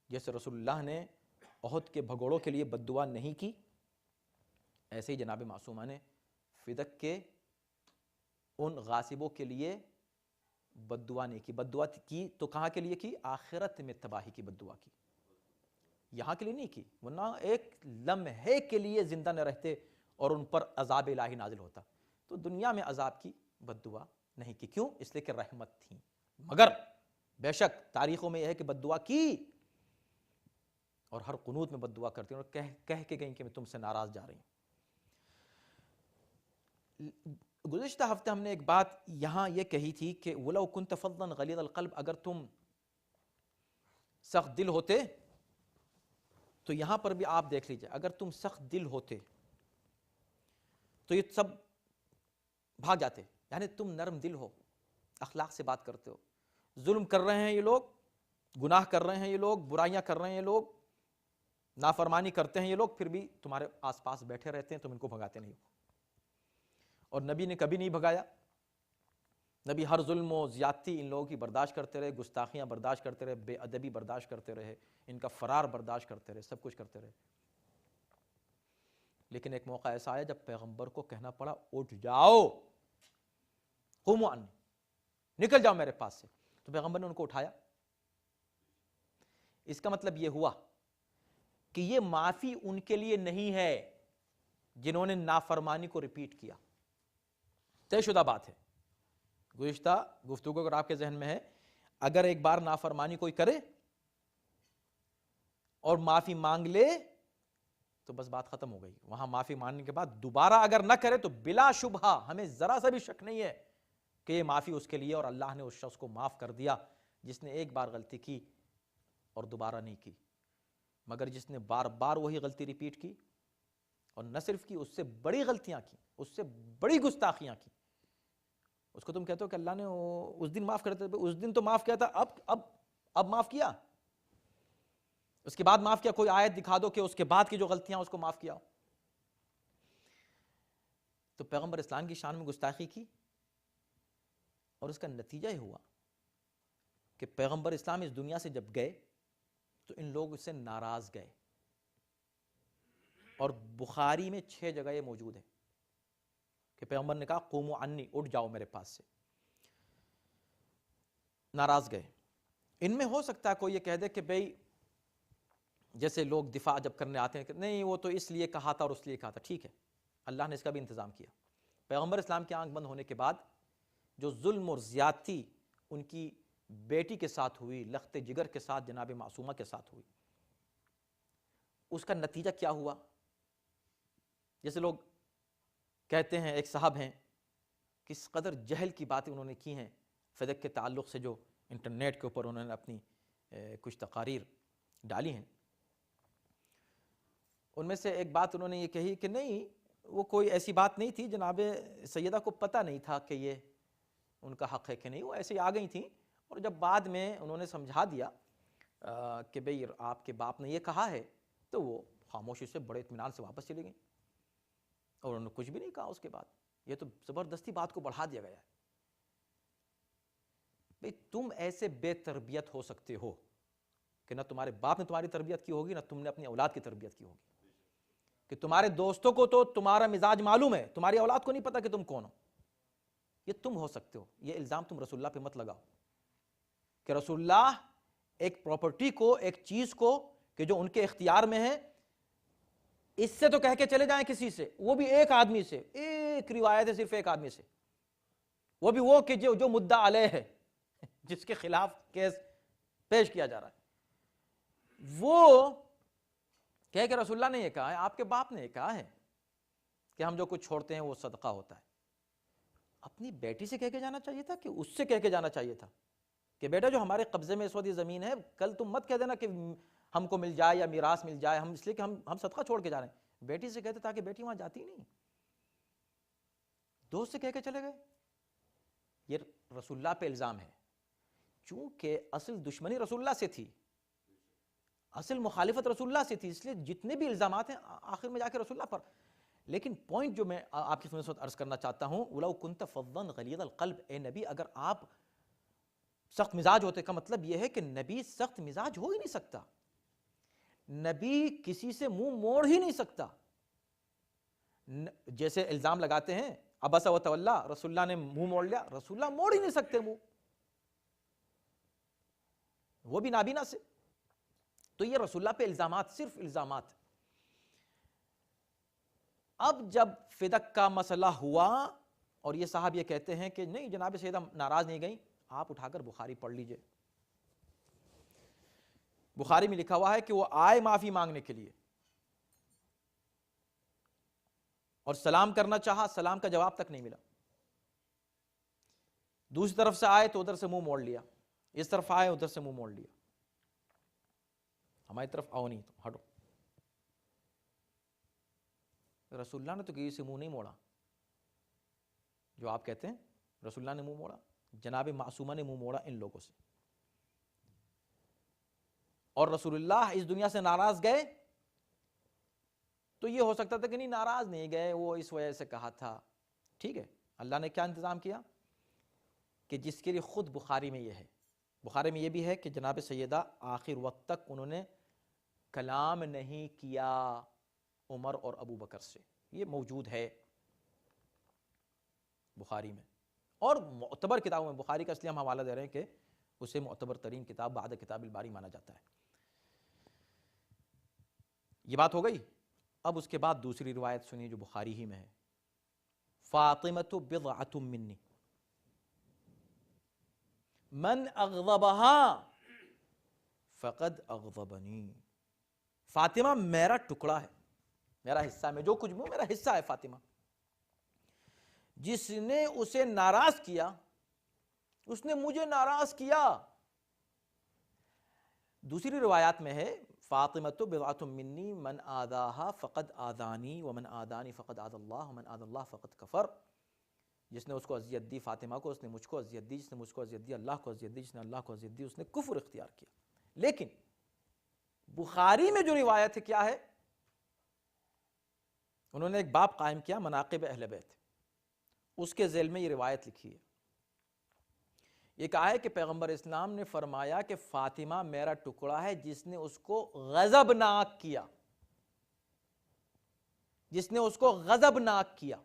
جیسے رسول اللہ نے احد کے بھگوڑوں کے لیے بد دعا نہیں کی, ایسے ہی جناب معصومہ نے فدق کے ان غاصبوں کے لیے بد دعا نہیں کی. بد دعا کی تو کہاں کے لیے کی؟ آخرت میں تباہی کی بد دعا کی, یہاں کے لیے نہیں کی, ورنہ ایک لمحے کے لیے زندہ نہ رہتے اور ان پر عذاب الہی نازل ہوتا. تو دنیا میں عذاب کی بد دعا نہیں کی. کیوں؟ اس لیے کہ رحمت تھی. مگر بے شک تاریخوں میں یہ ہے کہ بد دعا کی, اور ہر قنوت میں بد دعا کرتی ہیں, اور کہہ کے گئیں کہ میں تم سے ناراض جا رہی ہوں. گزشتہ ہفتے ہم نے ایک بات یہاں یہ کہی تھی کہ وَلَوْ كُنْتَ فَظًّا غَلِيظَ الْقَلْبِ, اگر تم سخت دل ہوتے, تو یہاں پر بھی آپ دیکھ لیجئے, اگر تم سخت دل ہوتے تو یہ سب بھاگ جاتے. یعنی تم نرم دل ہو, اخلاق سے بات کرتے ہو. ظلم کر رہے ہیں یہ لوگ, گناہ کر رہے ہیں یہ لوگ, برائیاں کر رہے ہیں یہ لوگ, نافرمانی کرتے ہیں یہ لوگ, پھر بھی تمہارے آس پاس بیٹھے رہتے ہیں, تم ان کو بھگاتے نہیں ہو. اور نبی نے کبھی نہیں بھگایا. نبی ہر ظلم و زیادتی ان لوگوں کی برداشت کرتے رہے, گستاخیاں برداشت کرتے رہے, بے ادبی برداشت کرتے رہے, ان کا فرار برداشت کرتے رہے, سب کچھ کرتے رہے. لیکن ایک موقع ایسا آیا جب پیغمبر کو کہنا پڑا اٹھ جاؤ, قوموا عنی, نکل جاؤ میرے پاس سے. تو پیغمبر نے ان کو اٹھایا. اس کا مطلب یہ ہوا کہ یہ معافی ان کے لیے نہیں ہے جنہوں نے نافرمانی کو ریپیٹ کیا. طے شدہ بات ہے. گزشتہ گفتگو اگر آپ کے ذہن میں ہے, اگر ایک بار نافرمانی کوئی کرے اور معافی مانگ لے تو بس بات ختم ہو گئی. وہاں معافی مانگنے کے بعد دوبارہ اگر نہ کرے تو بلا شبہ ہمیں ذرا سا بھی شک نہیں ہے کہ یہ معافی اس کے لیے, اور اللہ نے اس شخص کو معاف کر دیا جس نے ایک بار غلطی کی اور دوبارہ نہیں کی. مگر جس نے بار بار وہی غلطی ریپیٹ کی, اور نہ صرف کی, اس سے بڑی غلطیاں کی, اس سے بڑی گستاخیاں کی, اس کو تم کہتے ہو کہ اللہ نے اس دن معاف کرتے, اس دن تو معاف کیا تھا, اب معاف کیا, اس کے بعد معاف کیا, کوئی آیت دکھا دو کہ اس کے بعد کی جو غلطیاں اس کو معاف کیا. تو پیغمبر اسلام کی شان میں گستاخی کی, اور اس کا نتیجہ یہ ہوا کہ پیغمبر اسلام اس دنیا سے جب گئے تو ان لوگ اس سے ناراض گئے. اور بخاری میں 6 جگہ یہ موجود ہے کہ پیغمبر نے کہا قوموا عنی, اٹھ جاؤ میرے پاس سے. ناراض گئے. ان میں ہو سکتا ہے کوئی یہ کہہ دے کہ بھئی جیسے لوگ دفاع جب کرنے آتے ہیں کہ نہیں وہ تو اس لیے کہا تھا اور اس لیے کہا تھا. ٹھیک ہے, اللہ نے اس کا بھی انتظام کیا. پیغمبر اسلام کی آنکھ بند ہونے کے بعد جو ظلم اور زیادتی ان کی بیٹی کے ساتھ ہوئی, لخت جگر کے ساتھ, جناب معصومہ کے ساتھ ہوئی, اس کا نتیجہ کیا ہوا؟ جیسے لوگ کہتے ہیں, ایک صاحب ہیں, کس قدر جہل کی باتیں انہوں نے کی ہیں فدق کے تعلق سے, جو انٹرنیٹ کے اوپر انہوں نے اپنی کچھ تقاریر ڈالی ہیں. ان میں سے ایک بات انہوں نے یہ کہی کہ نہیں وہ کوئی ایسی بات نہیں تھی, جناب سیدہ کو پتہ نہیں تھا کہ یہ ان کا حق ہے کہ نہیں, وہ ایسے ہی آ گئی تھیں, اور جب بعد میں انہوں نے سمجھا دیا کہ بھئی آپ کے باپ نے یہ کہا ہے تو وہ خاموشی سے بڑے اطمینان سے واپس چلی گئیں اور انہوں نے کچھ بھی نہیں کہا اس کے بعد. یہ تو زبردستی بات کو بڑھا دیا گیا ہے. بھئی تم ایسے بے تربیت ہو سکتے ہو کہ نہ تمہارے باپ نے تمہاری تربیت کی ہوگی نہ تم نے اپنی اولاد کی تربیت کی ہوگی, کہ تمہارے دوستوں کو تو تمہارا مزاج معلوم ہے, تمہاری اولاد کو نہیں پتا کہ تم کون ہو. یہ تم ہو سکتے ہو. یہ الزام تم رسول اللہ پہ مت لگاؤ کہ رسول اللہ ایک پراپرٹی کو, ایک چیز کو کہ جو ان کے اختیار میں ہے, اس سے تو کہہ کے چلے جائیں کسی سے, وہ بھی ایک آدمی سے, ایک روایت ہے صرف ایک آدمی سے, وہ بھی وہ کہ جو مدعا علیہ ہے, جس کے خلاف کیس پیش کیا جا رہا ہے, وہ کہہ کہ رسول اللہ نے یہ کہا ہے, آپ کے باپ نے یہ کہا ہے کہ ہم جو کچھ چھوڑتے ہیں وہ صدقہ ہوتا ہے. اپنی بیٹی سے کہہ کے جانا چاہیے تھا کہ اس سے کہہ کے جانا چاہیے تھا کہ بیٹا جو ہمارے قبضے میں اس وقت یہ زمین ہے, کل تم مت کہہ دینا کہ ہم کو مل جائے یا میراث مل جائے, ہم اس لیے کہ ہم صدقہ چھوڑ کے جا رہے ہیں. بیٹی سے کہتے تاکہ بیٹی وہاں جاتی نہیں, دوست سے کہہ کے چلے گئے. یہ رسول اللہ پہ الزام ہے. چونکہ اصل دشمنی رسول اللہ سے تھی, اصل مخالفت رسول اللہ سے تھی, اس لیے جتنے بھی الزامات ہیں آخر میں جا کے رسول اللہ پر. لیکن پوائنٹ جو میں آپ کی خدمت میں عرض کرنا چاہتا ہوں, وَلَوْ كُنْتَ فَظًّا غَلِيظَ الْقَلْبِ, اے نبی اگر آپ سخت مزاج ہوتے, کا مطلب یہ ہے کہ نبی سخت مزاج ہو ہی نہیں سکتا, نبی کسی سے منہ موڑ ہی نہیں سکتا. جیسے الزام لگاتے ہیں عبس و تولا, رسول اللہ نے منہ موڑ لیا, رسول اللہ موڑ ہی نہیں سکتے منہ, وہ بھی نابینا سے. تو یہ رسول اللہ پہ الزامات, صرف الزامات. اب جب فدق کا مسئلہ ہوا اور یہ صاحب یہ کہتے ہیں کہ نہیں جناب سیدہ ناراض نہیں گئیں, آپ اٹھا کر بخاری پڑھ لیجئے. بخاری میں لکھا ہوا ہے کہ وہ آئے معافی مانگنے کے لیے اور سلام کرنا چاہا, سلام کا جواب تک نہیں ملا. دوسری طرف سے آئے تو ادھر سے منہ موڑ لیا, اس طرف آئے ادھر سے منہ موڑ لیا, ہماری طرف آؤ نہیں تو ہٹو. رسول اللہ نے تو کسی سے منہ نہیں موڑا جو آپ کہتے ہیں. رسول اللہ نے منہ موڑا, جناب معصومہ نے منہ موڑا ان لوگوں سے. اور رسول اللہ اس دنیا سے ناراض گئے تو یہ ہو سکتا تھا کہ نہیں ناراض نہیں گئے, وہ اس وجہ سے کہا تھا. ٹھیک ہے, اللہ نے کیا انتظام کیا کہ جس کے لیے خود بخاری میں یہ ہے, بخاری میں یہ بھی ہے کہ جناب سیدہ آخر وقت تک انہوں نے کلام نہیں کیا عمر اور ابو بکر سے, یہ موجود ہے بخاری میں اور معتبر کتابوں میں. بخاری کا اس لیے ہم حوالہ دے رہے ہیں کہ اسے معتبر ترین کتاب بعد کتاب الباری مانا جاتا ہے. یہ بات ہو گئی. اب اس کے بعد دوسری روایت سنیے جو بخاری ہی میں ہے, فاطمۃ بضعۃ منی من اغضبها فقد اغضبنی. فاطمہ میرا ٹکڑا ہے, میرا حصہ میں جو کچھ بھی میرا حصہ ہے. فاطمہ جس نے اسے ناراض کیا اس نے مجھے ناراض کیا. دوسری روایات میں ہے فاطمۃ بضعۃ منی من آذاها فقد آذانی ومن آذانی فقد آذى اللہ ومن آذى اللہ فقد کفر. جس نے اس کو اذیت دی فاطمہ کو, اس نے مجھ کو اذیت دی, جس نے مجھ کو اذیت دی اللہ کو اذیت دی, جس نے اللہ کو اذیت دی اس نے کفر اختیار کیا. لیکن بخاری میں جو روایت ہے کیا ہے, انہوں نے ایک باب قائم کیا مناقب اہل بیت, اس کے ذیل میں یہ روایت لکھی ہے. یہ کہا ہے کہ پیغمبر اسلام نے فرمایا کہ فاطمہ میرا ٹکڑا ہے جس نے اس کو غضبناک کیا, جس نے اس کو غضبناک کیا,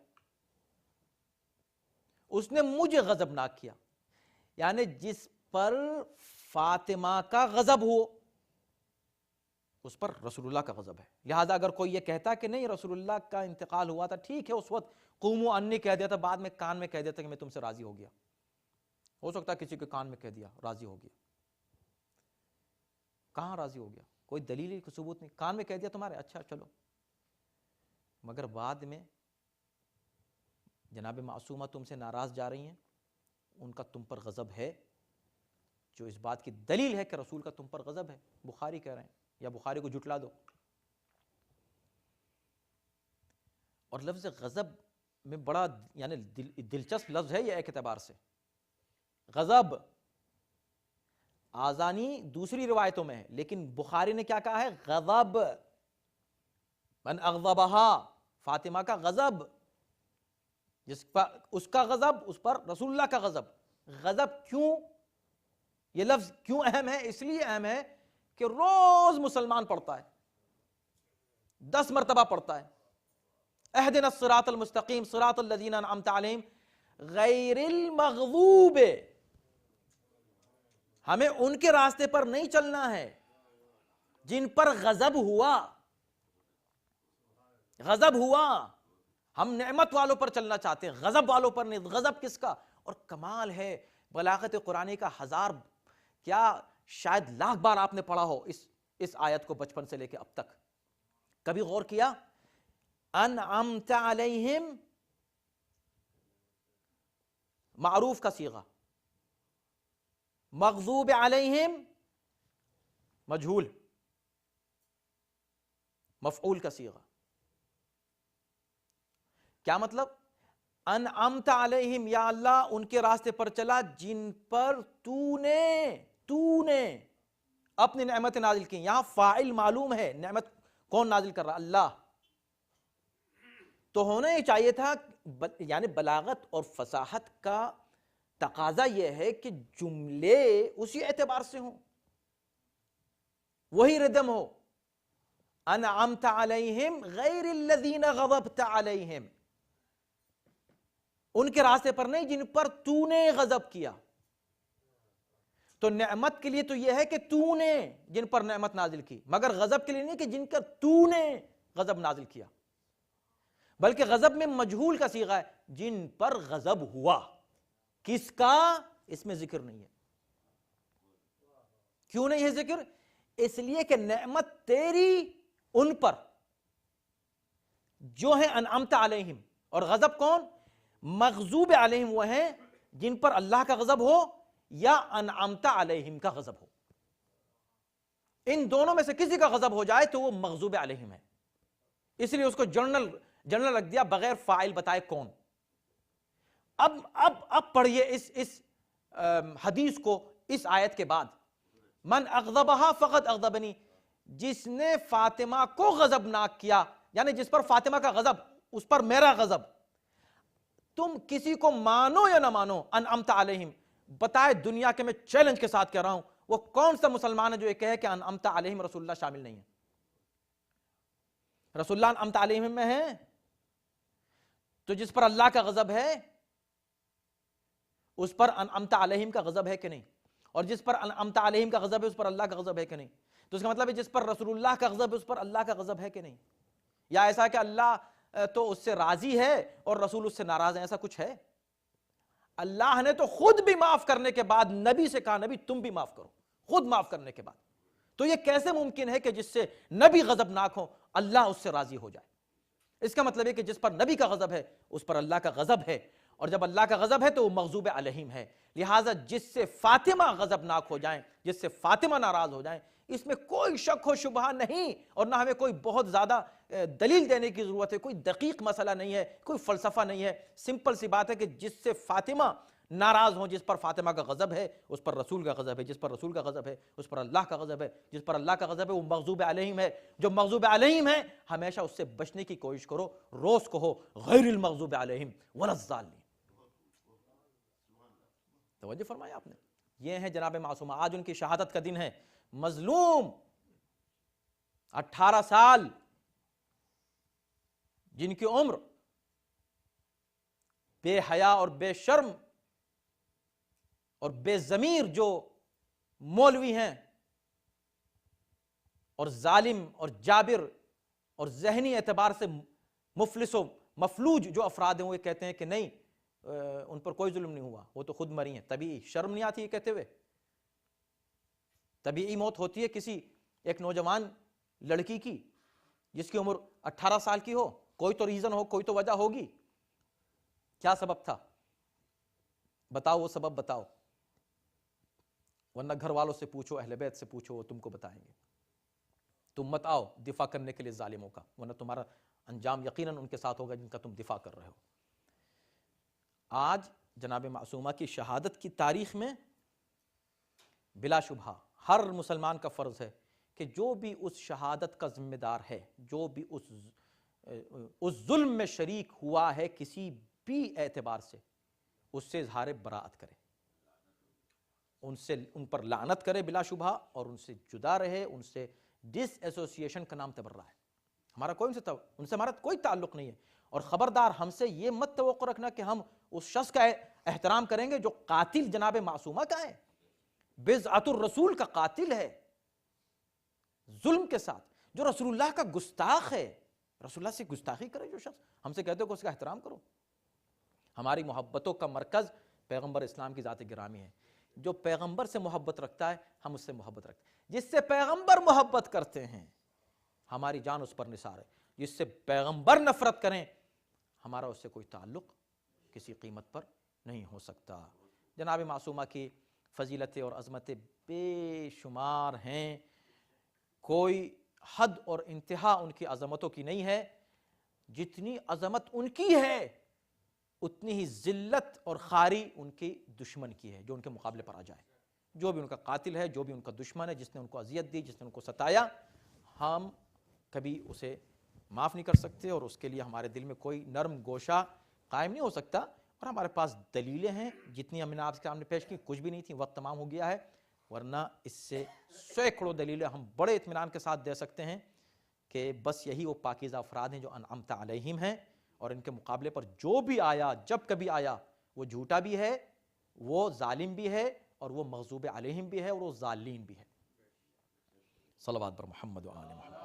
اس نے مجھے غضبناک کیا. یعنی جس پر فاطمہ کا غضب ہو اس پر رسول اللہ کا غضب ہے. لہذا اگر کوئی یہ کہتا کہ نہیں رسول اللہ کا انتقال ہوا تھا, ٹھیک ہے اس وقت قوموا انی کہہ دیا تھا, بعد میں کان میں کہہ دیتا کہ میں تم سے راضی ہو گیا, ہو سکتا ہے کسی کے کان میں کہہ دیا راضی ہو گیا. کہاں راضی ہو گیا؟ کوئی دلیل کا ثبوت نہیں. کان میں کہہ دیا تمہارے, اچھا چلو, مگر بعد میں جناب معصومہ تم سے ناراض جا رہی ہیں, ان کا تم پر غضب ہے, جو اس بات کی دلیل ہے کہ رسول کا تم پر غضب ہے. بخاری کہہ رہے ہیں, یا بخاری کو جھٹلا دو. اور لفظ غضب میں بڑا یعنی دلچسپ لفظ ہے یہ ایک اعتبار سے. غضب آذانی دوسری روایتوں میں ہے, لیکن بخاری نے کیا کہا ہے, غضب. من اغضبہا، فاطمہ کا غضب، جس پر اس کا غضب، اس پر رسول اللہ کا غضب. غضب کیوں، یہ لفظ کیوں اہم ہے؟ اس لیے اہم ہے کہ روز مسلمان پڑھتا ہے، 10 مرتبہ پڑھتا ہے اہدنا الصراط المستقیم صراط الذین انعمت علیہم غیر المغضوب. ہمیں ان کے راستے پر نہیں چلنا ہے جن پر غضب ہوا. غضب ہوا، ہم نعمت والوں پر چلنا چاہتے ہیں، غضب والوں پر نہیں. غضب کس کا؟ اور کمال ہے بلاغت قرآنی کا، 1000 کیا شاید لاکھ بار آپ نے پڑھا ہو اس آیت کو بچپن سے لے کے اب تک. کبھی غور کیا؟ انعمت علیہم معروف کا صیغہ، مغضوب علیہم مجہول مفعول کا صیغہ. کیا مطلب؟ انعمت علیہم، یا اللہ ان کے راستے پر چلا جن پر تو نے اپنی نعمت نازل کی. یہاں فاعل معلوم ہے، نعمت کون نازل کر رہا؟ اللہ. تو ہونا یہ چاہیے تھا، یعنی بلاغت اور فصاحت کا تقاضا یہ ہے کہ جملے اسی اعتبار سے ہوں، وہی ردم ہو. انعمت علیہم غیر الذین غضبت علیہم، ان کے راستے پر نہیں جن پر تو نے غضب کیا. تو نعمت کے لیے تو یہ ہے کہ تو نے جن پر نعمت نازل کی، مگر غضب کے لیے نہیں کہ جن کا تو نے غضب نازل کیا، بلکہ غضب میں مجہول کا صیغہ ہے، جن پر غضب ہوا. کس کا؟ اس میں ذکر نہیں ہے. کیوں نہیں ہے ذکر؟ اس لیے کہ نعمت تیری ان پر جو ہے انعمت علیہم، اور غضب کون؟ مغضوب علیہم وہ ہیں جن پر اللہ کا غضب ہو یا انعمت علیہم کا غضب ہو. ان دونوں میں سے کسی کا غضب ہو جائے تو وہ مغضوب علیہم ہے. اس لیے اس کو جنرل رکھ دیا بغیر فاعل بتائے کون. اب پڑھیے اس حدیث کو اس آیت کے بعد. من اغضبہا فقد اغضبنی، جس نے فاطمہ کو غضبناک کیا، یعنی جس پر فاطمہ کا غضب، اس پر میرا غضب. تم کسی کو مانو یا نہ مانو، انعمت علیہم، بتائے دنیا کے میں چیلنج کے ساتھ کہہ رہا ہوں، وہ کون سا مسلمان ہے جو یہ کہے کہ انعمت علیہم رسول اللہ شامل نہیں ہے؟ رسول اللہ انعمت علیہم میں ہے. تو جس پر اللہ کا غضب ہے اس پر انعمت علیہم کا غضب ہے کہ نہیں؟ اور جس پر انعمت علیہم کا غضب ہے اس پر اللہ کا غضب ہے کہ نہیں؟ تو اس کا مطلب ہے جس پر رسول اللہ کا غضب ہے اس پر اللہ کا غضب ہے کہ نہیں؟ یا ایسا کہ اللہ تو اس سے راضی ہے اور رسول اس سے ناراض ہے، ایسا کچھ ہے؟ اللہ نے تو خود بھی معاف کرنے کے بعد نبی سے کہا نبی تم بھی معاف کرو، خود معاف کرنے کے بعد. تو یہ کیسے ممکن ہے کہ جس سے نبی غضبناک ہو اللہ اس سے راضی ہو جائے؟ اس کا مطلب ہے کہ جس پر نبی کا غضب ہے اس پر اللہ کا غضب ہے، اور جب اللہ کا غضب ہے تو وہ مغضوب علیہم ہے. لہٰذا جس سے فاطمہ غضبناک ہو جائیں، جس سے فاطمہ ناراض ہو جائیں، اس میں کوئی شک و شبہ نہیں، اور نہ ہمیں کوئی بہت زیادہ دلیل دینے کی ضرورت ہے. کوئی دقیق مسئلہ نہیں ہے، کوئی فلسفہ نہیں ہے. سمپل سی بات ہے کہ جس سے فاطمہ ناراض ہوں، جس پر فاطمہ کا غضب ہے اس پر رسول کا غضب ہے، جس پر رسول کا غضب ہے اس پر اللہ کا غضب ہے، جس پر اللہ کا غضب ہے وہ مغضوب علیہم ہے. جو مغضوب علیہم ہے ہمیشہ اس سے بچنے کی کوشش کرو. روز کہو غیر المغضوب علیہم ولا الضالین. توجہ فرمایا آپ نے. یہ ہیں جناب معصومہ، آج ان کی شہادت کا دن ہے. مظلوم 18 سال جن کی عمر، بے حیا اور بے شرم اور بے ضمیر جو مولوی ہیں، اور ظالم اور جابر اور ذہنی اعتبار سے مفلس و مفلوج جو افراد ہیں، وہ یہ کہتے ہیں کہ نہیں ان پر کوئی ظلم نہیں ہوا، وہ تو خود مری ہیں. طبیعی شرم نہیں آتی یہ کہتے ہوئے؟ طبیعی موت ہوتی ہے کسی ایک نوجوان لڑکی کی جس کی عمر 18 سال کی ہو. کوئی تو ریزن ہو، کوئی تو وجہ ہوگی. کیا سبب تھا؟ بتاؤ وہ سبب بتاؤ، ورنہ گھر والوں سے پوچھو، اہل بیت سے پوچھو، وہ تم کو بتائیں گے. تم مت آؤ دفاع کرنے کے لیے ظالموں کا، ورنہ تمہارا انجام یقیناً ان کے ساتھ ہوگا جن کا تم دفاع کر رہے ہو. آج جناب معصومہ کی شہادت کی تاریخ میں بلا شبہ ہر مسلمان کا فرض ہے کہ جو بھی اس شہادت کا ذمہ دار ہے، جو بھی اس ظلم میں شریک ہوا ہے کسی بھی اعتبار سے، اس سے اظہار براءت کرے، ان پر لعنت کرے بلا شبہ، اور ان سے جدا رہے، ان سے ڈس ایسوسیشن کا نام تبرہ ہے۔ ہمارا کوئی ان سے ہمارا کوئی تعلق نہیں ہے، اور خبردار ہم سے یہ مت توقع رکھنا کہ ہم اس شخص کا احترام کریں گے جو قاتل جناب معصومہ کا ہے، بضعۃ الرسول کا قاتل ہے، ظلم کے ساتھ، جو رسول اللہ کا گستاخ ہے، رسول اللہ سے گستاخی کرے جو شخص، ہم سے کہتے ہو کہ اس کا احترام کرو۔ ہماری محبتوں کا مرکز پیغمبر اسلام کی ذات گرامی ہے۔ جو پیغمبر سے محبت رکھتا ہے ہم اس سے محبت رکھتے ہیں، جس سے پیغمبر محبت کرتے ہیں ہماری جان اس پر نثار ہے، جس سے پیغمبر نفرت کریں ہمارا اس سے کوئی تعلق کسی قیمت پر نہیں ہو سکتا۔ جناب معصومہ کی فضیلتیں اور عظمتیں بے شمار ہیں، کوئی حد اور انتہا ان کی عظمتوں کی نہیں ہے۔ جتنی عظمت ان کی ہے اتنی ہی ذلت اور خاری ان کی دشمن کی ہے جو ان کے مقابلے پر آ جائے۔ جو بھی ان کا قاتل ہے، جو بھی ان کا دشمن ہے، جس نے ان کو اذیت دی، جس نے ان کو ستایا، ہم کبھی اسے معاف نہیں کر سکتے، اور اس کے لیے ہمارے دل میں کوئی نرم گوشہ قائم نہیں ہو سکتا۔ اور ہمارے پاس دلیلیں ہیں جتنی ہم نے آپ کے سامنے پیش کی، کچھ بھی نہیں تھی، وقت تمام ہو گیا ہے، ورنہ اس سے سینکڑوں دلیلیں ہم بڑے اطمینان کے ساتھ دے سکتے ہیں کہ بس یہی وہ پاکیزہ افراد ہیں جو انعمت علیہم ہیں، اور ان کے مقابلے پر جو بھی آیا، جب کبھی آیا، وہ جھوٹا بھی ہے، وہ ظالم بھی ہے، اور وہ مغضوب علیہم بھی ہے، اور وہ ضالین بھی ہے۔ صلوات بر محمد و آل محمد۔